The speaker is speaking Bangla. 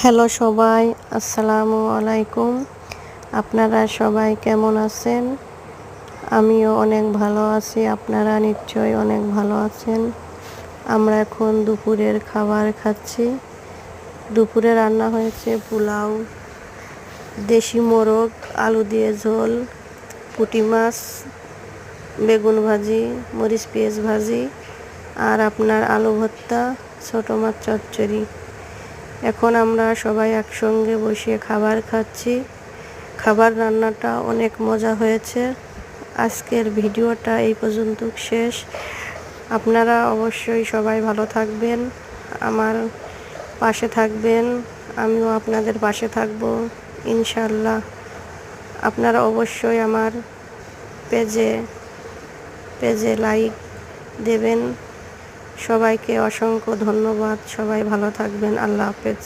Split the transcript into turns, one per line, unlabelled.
হ্যালো সবাই, আসসালামু আলাইকুম। আপনারা সবাই কেমন আছেন? আমিও অনেক ভালো আছি, আপনারা নিশ্চয়ই অনেক ভালো আছেন। আমরা এখন দুপুরের খাবার খাচ্ছি। দুপুরে রান্না হয়েছে পোলাও, দেশি মোরগ, আলু দিয়ে ঝোল, পুঁটি মাছ, বেগুন ভাজি, মরিচ পেঁয়াজ ভাজি, আর আপনার আলু ভর্তা, ছোটো মাছ চচ্চড়ি। এখন আমরা সবাই একসঙ্গে বসে খাবার খাচ্ছি। খাবার রান্নাটা অনেক মজা হয়েছে। আজকের ভিডিওটা এই পর্যন্ত শেষ। আপনারা অবশ্যই সবাই ভালো থাকবেন, আমার পাশে থাকবেন, আমিও আপনাদের পাশে থাকব ইনশাল্লাহ। আপনারা অবশ্যই আমার পেজে লাইক দেবেন। সবাইকে অসংখ্য ধন্যবাদ। সবাই ভালো থাকবেন। আল্লাহ হাফেজ।